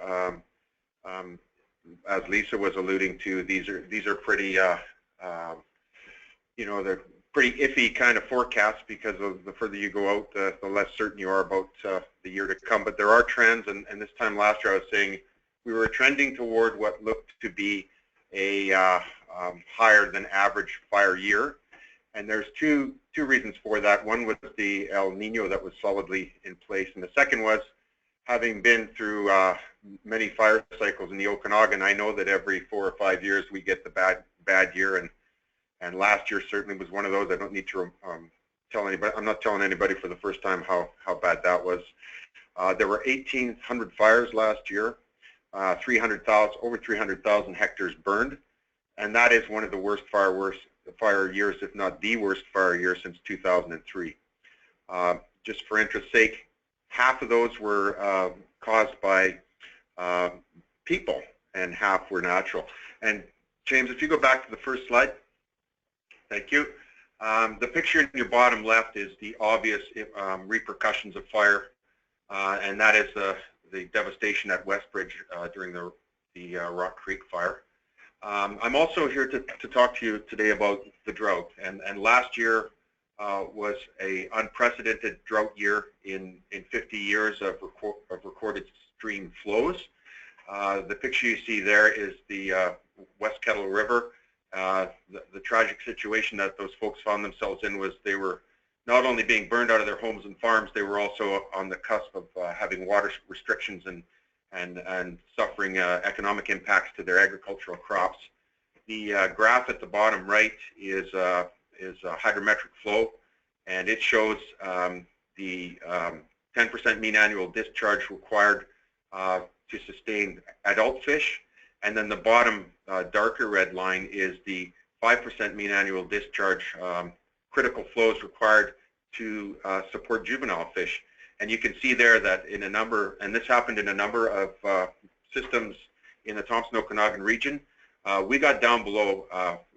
As Lisa was alluding to, these are pretty, you know, they're pretty iffy kind of forecasts because of the further you go out, the less certain you are about the year to come. But there are trends, and this time last year I was saying we were trending toward what looked to be a higher than average fire year. And there's two reasons for that. One was the El Nino that was solidly in place, and the second was having been through many fire cycles in the Okanagan. I know that every 4 or 5 years we get the bad year, and last year certainly was one of those. I don't need to tell anybody. I'm not telling anybody for the first time how bad that was. There were 1,800 fires last year, over 300,000 hectares burned, and that is one of the worst fire years, if not the worst fire year since 2003. Just for interest's sake, half of those were caused by people, and half were natural. And James, if you go back to the first slide. Thank you. The picture in your bottom left is the obvious repercussions of fire, and that is the devastation at Westbridge during the Rock Creek fire. I'm also here to talk to you today about the drought, and last year was an unprecedented drought year in 50 years of recorded stream flows. The picture you see there is the West Kettle River. The tragic situation that those folks found themselves in was they were not only being burned out of their homes and farms, they were also on the cusp of having water restrictions and suffering economic impacts to their agricultural crops. The graph at the bottom right is a hydrometric flow, and it shows the 10% mean annual discharge required to sustain adult fish, and then the bottom darker red line is the 5% mean annual discharge critical flows required to support juvenile fish. And you can see there that in a number, and this happened in a number of systems in the Thompson-Okanagan region, we got down below,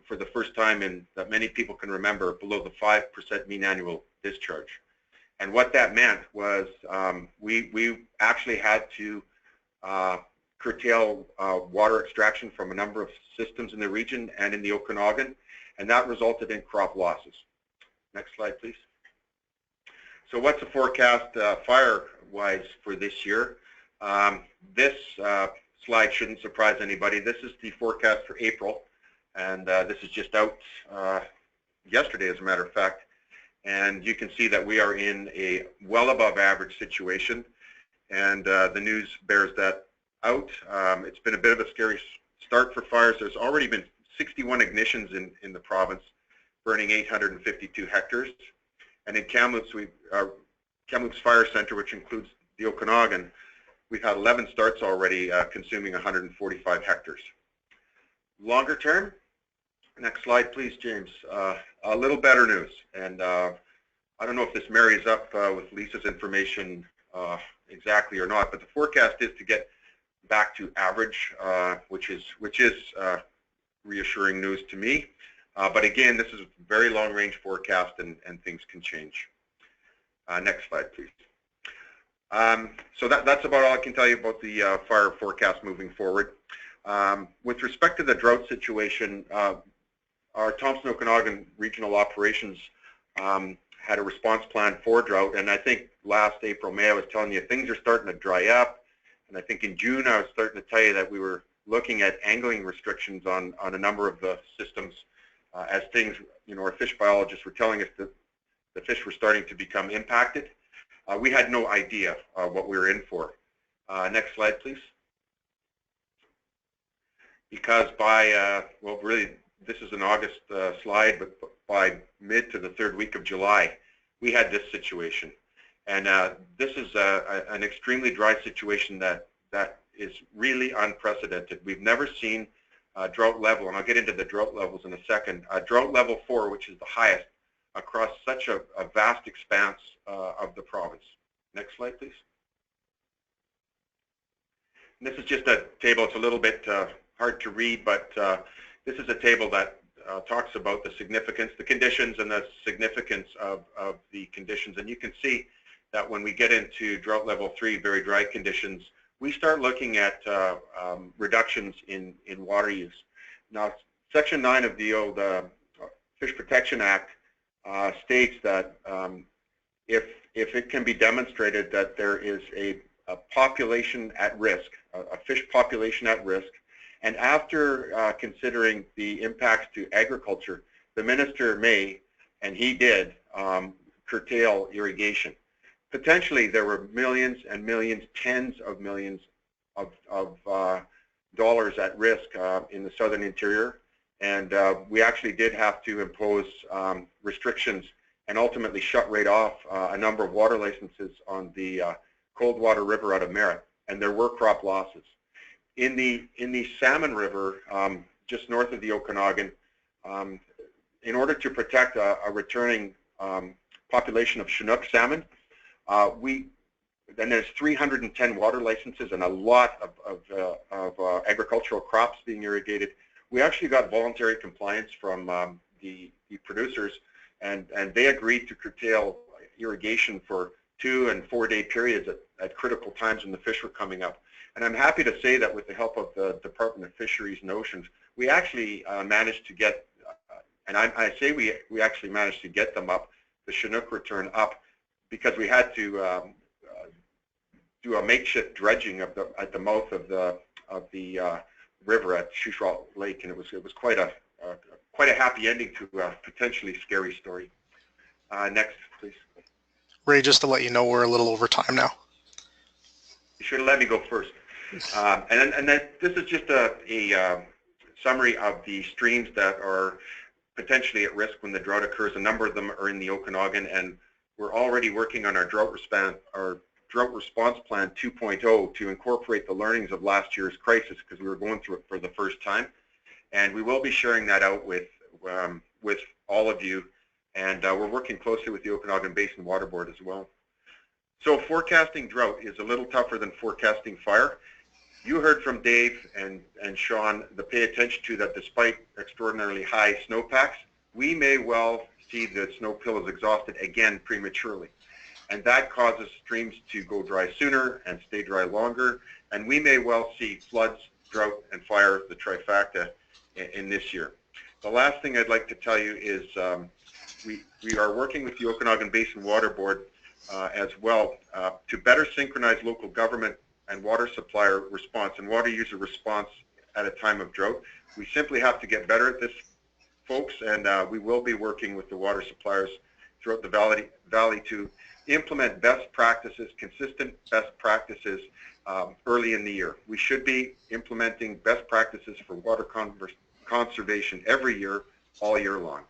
for the first time in that many people can remember, below the 5% mean annual discharge. And what that meant was we actually had to curtail water extraction from a number of systems in the region and in the Okanagan, and that resulted in crop losses. Next slide, please. So what's the forecast fire-wise for this year? This slide shouldn't surprise anybody. This is the forecast for April, and this is just out yesterday, as a matter of fact. And you can see that we are in a well above average situation, and the news bears that out. It's been a bit of a scary start for fires. There's already been 61 ignitions in the province, burning 852 hectares. And in Kamloops, Kamloops Fire Center, which includes the Okanagan, we've had 11 starts already, consuming 145 hectares. Longer term, next slide, please, James. A little better news, and I don't know if this marries up with Lisa's information exactly or not, but the forecast is to get back to average, which is reassuring news to me. But again, this is a very long-range forecast, and things can change. Next slide, please. So that's about all I can tell you about the fire forecast moving forward. With respect to the drought situation, our Thompson-Okanagan Regional Operations had a response plan for drought, and I think last April, May, I was telling you things are starting to dry up, and I think in June I was starting to tell you that we were looking at angling restrictions on a number of the systems as things, our fish biologists were telling us that the fish were starting to become impacted. We had no idea what we were in for. Next slide, please. Because by, well, really, this is an August slide, but by mid to the third week of July, we had this situation. And this is an extremely dry situation that is really unprecedented. We've never seen drought level, and I'll get into the drought levels in a second, drought level 4, which is the highest across such a vast expanse of the province. Next slide, please. And this is just a table. It's a little bit hard to read, but this is a table that talks about the significance, the conditions, and the significance of the conditions. And you can see that when we get into drought level 3, very dry conditions, we start looking at reductions in water use. Now, Section 9 of the old Fish Protection Act states that if it can be demonstrated that there is a population at risk, a fish population at risk, and after considering the impacts to agriculture, the minister may, and he did, curtail irrigation. Potentially, there were millions and millions, tens of millions of dollars at risk in the southern interior, and we actually did have to impose restrictions and ultimately shut right off a number of water licenses on the Coldwater River out of Merritt, and there were crop losses. In the Salmon River, just north of the Okanagan, in order to protect a returning population of Chinook salmon, then there's 310 water licenses and a lot of agricultural crops being irrigated. We actually got voluntary compliance from the producers, and they agreed to curtail irrigation for 2- and 4-day periods at critical times when the fish were coming up. And I'm happy to say that with the help of the Department of Fisheries and Oceans, we actually managed to get, and I say we actually managed to get them up, the Chinook return up, because we had to do a makeshift dredging at the mouth of the river at Shuswap Lake, and it was quite a happy ending to a potentially scary story. Next, please. Ray, just to let you know, we're a little over time now. You should have let me go first. And this is just a summary of the streams that are potentially at risk when the drought occurs. A number of them are in the Okanagan, and we're already working on our drought response plan 2.0 to incorporate the learnings of last year's crisis, because we were going through it for the first time. And we will be sharing that out with all of you, and we're working closely with the Okanagan Basin Water Board as well. So forecasting drought is a little tougher than forecasting fire. You heard from Dave and Sean to pay attention to that despite extraordinarily high snowpacks, we may well see the snow pill is exhausted again prematurely. And that causes streams to go dry sooner and stay dry longer. And we may well see floods, drought, and fire, the trifecta, in this year. The last thing I'd like to tell you is we are working with the Okanagan Basin Water Board as well to better synchronize local government and water supplier response and water user response at a time of drought. We simply have to get better at this, folks, and we will be working with the water suppliers throughout the valley to implement best practices, consistent best practices early in the year. We should be implementing best practices for water conservation every year, all year long.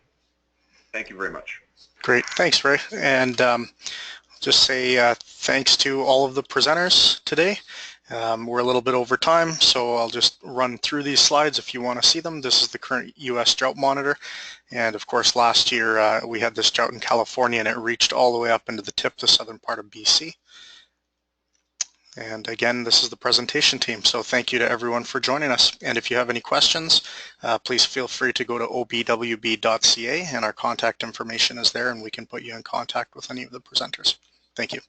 Thank you very much. Great, thanks, Ray. And just say thanks to all of the presenters today. We're a little bit over time, so I'll just run through these slides if you want to see them. This is the current U.S. drought monitor. And of course, last year we had this drought in California, and it reached all the way up into the tip, the southern part of BC. And again, this is the presentation team. So thank you to everyone for joining us. And if you have any questions, please feel free to go to obwb.ca, and our contact information is there, and we can put you in contact with any of the presenters. Thank you.